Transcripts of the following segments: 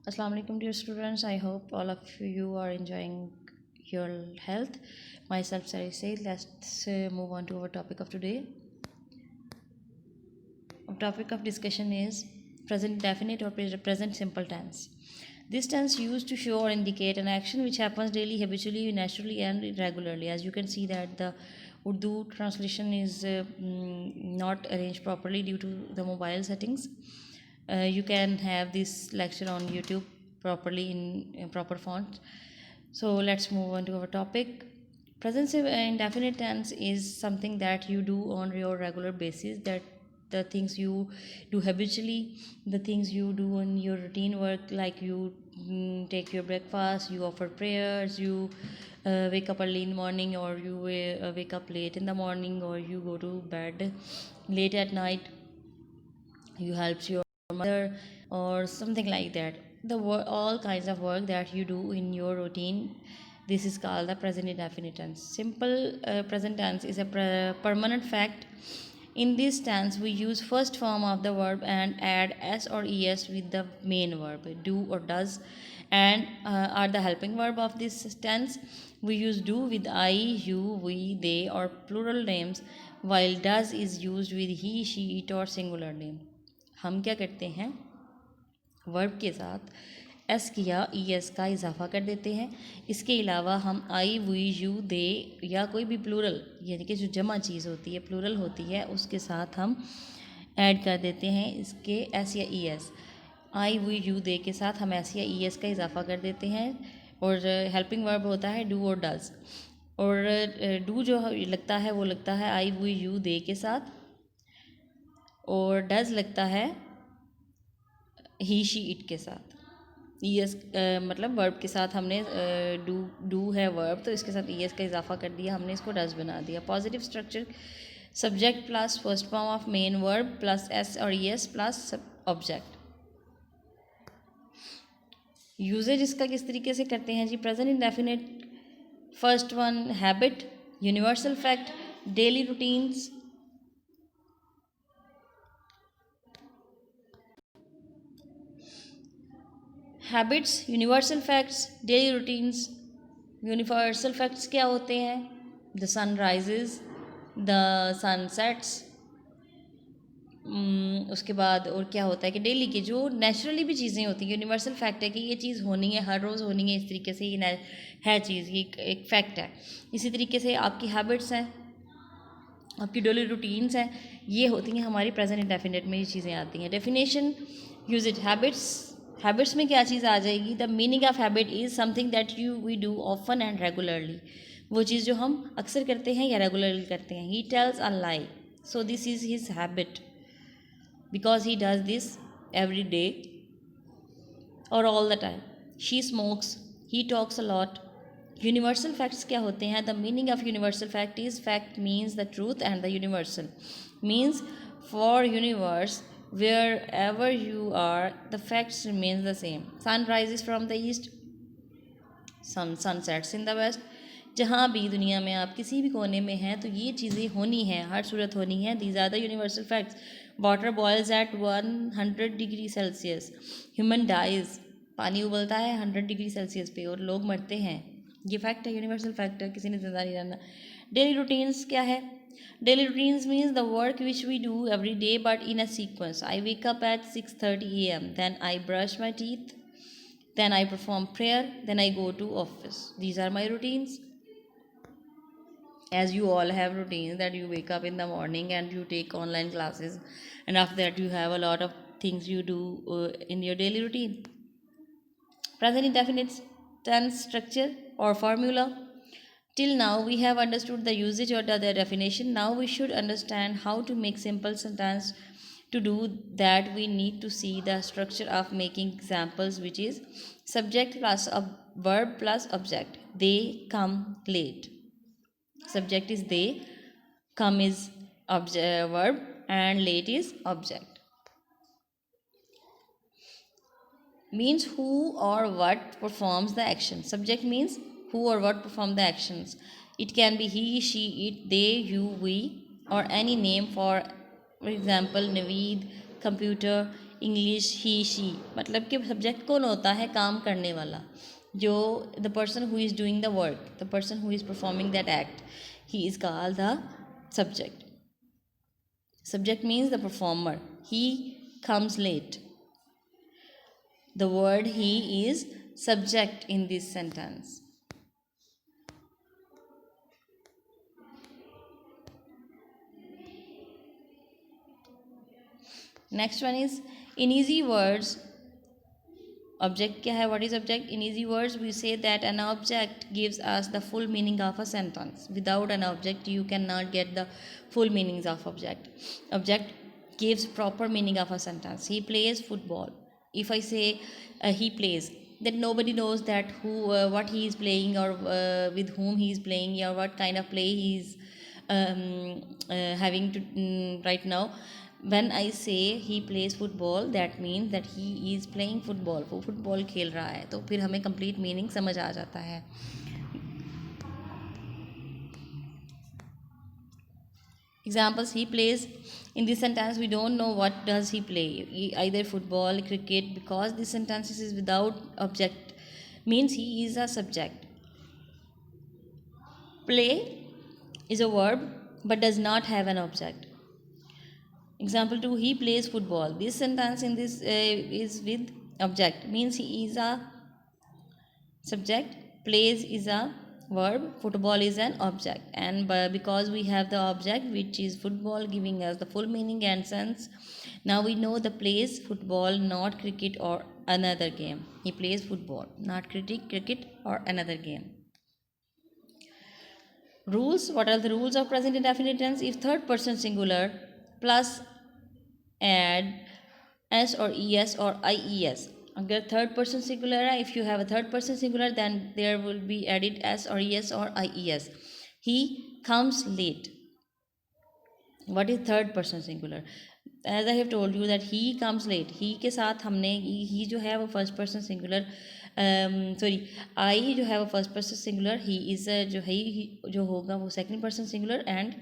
Assalamu alaikum dear students. I hope all of you are enjoying your health. Myself Sari Said. Let's move on to our topic of today. Our topic of discussion is present definite or present simple tense. This tense used to show or indicate an action which happens daily, habitually, naturally, and regularly. As you can see that the Urdu translation is not arranged properly due to the mobile settings. You can have this lecture on YouTube properly in proper font. So let's move on to our topic. Present indefinite tense is something that you do on your regular basis, that the things you do habitually, the things you do in your routine work, like you take your breakfast, you offer prayers, you wake up early in the morning, or you wake up late in the morning, or you go to bed late at night, you help your mother or something like that. All kinds of work that you do in your routine, this is called the present indefinite tense. Simple present tense is a permanent fact. In this tense we use first form of the verb and add s or es with the main verb. Do or does and are the helping verb of this tense. We use do with I, you, we, they or plural names, while does is used with he, she, it or singular name. हम क्या करते हैं, verb के साथ S या E S का इजाफा कर देते हैं. इसके अलावा हम आई, वी, यू, दे या कोई भी प्लूरल यानी कि जो जमा चीज़ होती है, प्लूरल होती है, उसके साथ हम ऐड कर देते हैं इसके एस या E S. I, we, you, they के साथ हम एस या ई एस का इजाफा कर देते हैं. और हेल्पिंग वर्ब होता है डू और डज. और डू जो लगता है वो लगता है आई, वी, यू, दे के साथ, और डज लगता है ही, शी, इट के साथ. ईएस मतलब वर्ब के साथ हमने डू है वर्ब, तो इसके साथ ईएस का इजाफा कर दिया, हमने इसको डज बना दिया. Positive structure subject plus first form of main verb plus S और ईएस प्लस ऑब्जेक्ट. यूजेज इसका किस तरीके से करते हैं जी. Present indefinite, first one habit, universal fact, daily routines. Habits, universal facts, daily routines. Universal facts क्या होते हैं. The sun rises, the sun sets. उसके बाद और क्या होता है कि डेली की जो नेचुरली भी चीज़ें होती हैं. यूनिवर्सल फैक्ट है कि ये चीज़ होनी है, हर रोज़ होनी है, इस तरीके से ये है चीज़, ये एक फैक्ट है. इसी तरीके से आपकी हैबिट्स हैं, आपकी डेली रूटीन्स हैं, ये होती हैं हमारी प्रेजेंट इंडेफिनिट में ये चीज़ें आती हैं. Definition, use it. हैबिट्स में क्या चीज़ आ जाएगी. The meaning of habit is something that we do often and regularly. वो चीज़ जो हम अक्सर करते हैं या रेगुलरली करते हैं. He tells a lie, so this is his habit because he does this every day और all the time. She smokes, he talks a lot. Universal facts क्या होते हैं. The meaning of universal fact is fact means the truth and the universal means for universe wherever you are the facts remains the same. Sun rises from the east, sun sets in the west. जहाँ भी दुनिया में आप किसी भी कोने में हैं तो ये चीज़ें होनी हैं, हर सूरत होनी है. These are the universal facts. Water boils at 100 degree Celsius. Human dies, पानी उबलता है 100 डिग्री सेल्सियस पे और लोग मरते हैं. ये फैक्ट है, यूनिवर्सल फैक्ट है, किसी ने जिंदा नहीं रहना. डेली रूटीन्स क्या है. Daily routines means the work which we do every day but in a sequence. I wake up at 6:30 a.m. Then I brush my teeth. Then I perform prayer. Then I go to office. These are my routines. As you all have routines that you wake up in the morning and you take online classes, and after that you have a lot of things you do in your daily routine. Present indefinite tense structure or formula. Till now, we have understood the usage or the definition. Now we should understand how to make simple sentence. To do that, we need to see the structure of making examples, which is subject plus a verb plus object. They come late. Subject is they, come is verb, and late is object. Means who or what performs the action. Subject means who or what perform the actions. It can be he, she, it, they, you, we, or any name. For example, Naveed, computer, English he she, मतलब कि subject कौन होता है? काम करने वाला, जो the person who is doing the work, the person who is performing that act, he is called the subject. Subject means the performer. He comes late. The word he is subject in this sentence. Next one is in easy words. Object क्या है? What is object? In easy words, we say that an object gives us the full meaning of a sentence. Without an object, you cannot get the full meanings of object. Object gives proper meaning of a sentence. He plays football. If I say he plays, then nobody knows that what he is playing, or with whom he is playing, or what kind of play he is having to right now. When I say he plays football, that means that he is playing football. वो football खेल रहा है, तो फिर हमें complete meaning समझ आ जाता है. Examples: he plays. In this sentence, we don't know what does he play. Either football, cricket. Because this sentence is without object, means he is a subject. Play is a verb but does not have an object. Example 2, he plays football. This sentence in this is with object, means he is a subject, plays is a verb, football is an object. And because we have the object, which is football, giving us the full meaning and sense, now we know the plays football, not cricket or another game. He plays football, not cricket or another game. Rules. What are the rules of present indefinite tense? If third person singular plus add s or es or ies. अगर third person singular है, if you have a third person singular, then there will be added s और es और ies. He comes late. what is third person singular? As I have told you that he comes late. he के साथ हमने he जो है वो first person singular, sorry I जो है वो first person singular, he is जो है जो होगा वो second person singular, and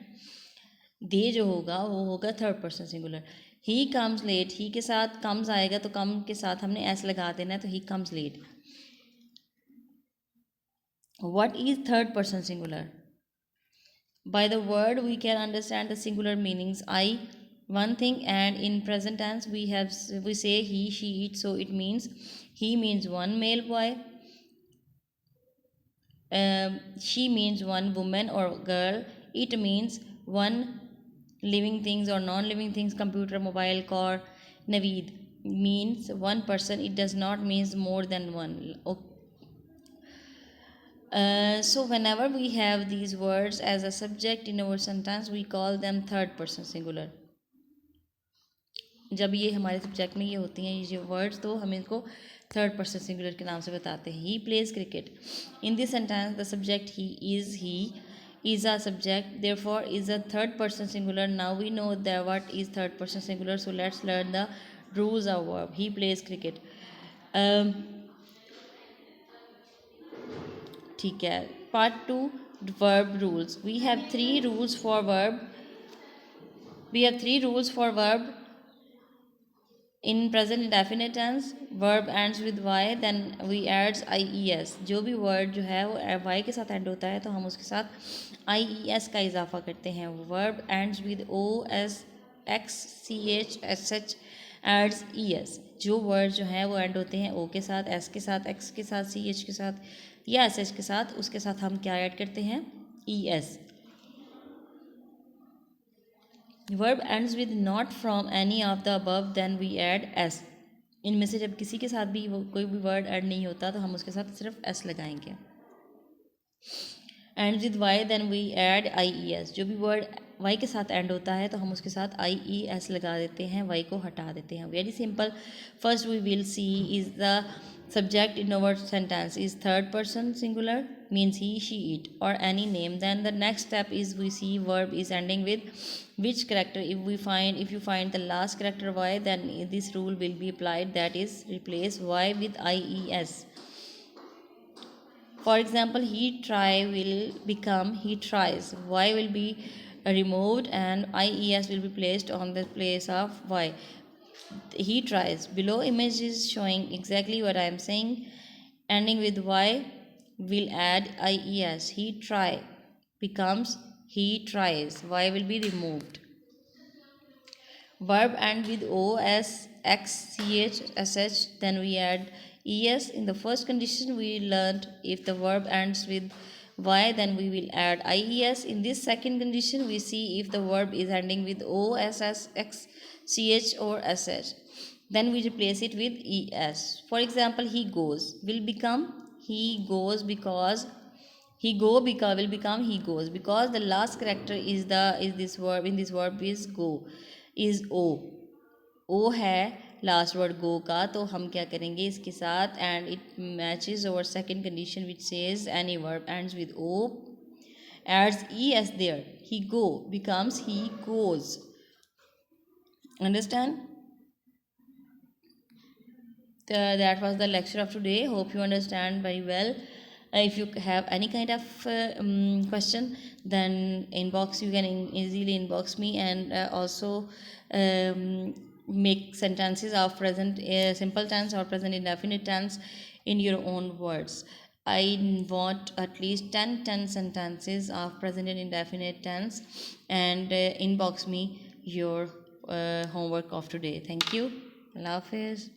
they जो होगा वो होगा third person singular. he comes late. he के साथ comes आएगा तो come के साथ हमने s लगा देना है, तो he comes late. what is third person singular? By the word we can understand the singular meanings. I, one thing, and in present tense we say he, she, it, so it means he means one male boy, she means one woman or girl, it means one living things or non-living things, computer, mobile, car. Naveed means one person, it does not means more than one. Okay. So whenever we have these words as a subject in our sentence, we call them third person singular. जब ये हमारे subject में ये होती हैं ये words, तो हम इनको थर्ड पर्सन सिंगुलर के नाम से बताते हैं. He plays cricket. In this sentence the subject he is a subject, therefore is a third person singular. Now we know that what is third person singular, so let's learn the rules of verb. He plays cricket. ठीक है. Part 2, verb rules. We have three rules for verb. In present indefinite tense, verb ends with y, then we adds ies. जो भी word जो है वो y के साथ end होता है, तो हम उसके साथ ies का इजाफा करते हैं. verb ends with o, s, x, ch, sh adds es. जो word जो है वो end होते हैं o के साथ, s के साथ, x के साथ, ch के साथ या sh के साथ, उसके साथ हम क्या ऐड करते हैं? es. verb ends with not from any of the above, then we add s. इनमें से जब किसी के साथ भी कोई भी वर्ड ऐड नहीं होता तो हम उसके साथ सिर्फ s लगाएंगे. ends with y, then we add ies. जो भी वर्ड y के साथ एंड होता है तो हम उसके साथ ies लगा देते हैं, y को हटा देते हैं. Very simple. First we will see is the subject in our sentence is third person singular, means he, she, it, or any name. Then the next step is we see verb is ending with which character. If you find the last character y, then this rule will be applied, that is replace y with ies. For example, he try will become he tries. Y will be removed and ies will be placed on the place of y. He tries. Below image is showing exactly what I am saying. Ending with y will add ies. He try becomes he tries. Y will be removed. Verb end with o, s, x, ch, sh. Then we add es. In the first condition we learned if the verb ends with y, then we will add ies. In this second condition we see if the verb is ending with o, s, x, ch or sh. Then we replace it with es. For example, he goes will become he goes because he go because will become he goes, because the last character is this verb. In this verb is go, is o है last word go का, तो हम क्या करेंगे इसके साथ, and it matches और second condition which says any verb ends with o adds es there. He go becomes he goes. Understand? That was the lecture of today. Hope you understand very well. If you have any kind of question, then inbox, you can easily inbox me, and also make sentences of present simple tense or present indefinite tense in your own words. I want at least 10 sentences of present and indefinite tense, and inbox me your homework of today. Thank you. Allah Hafiz.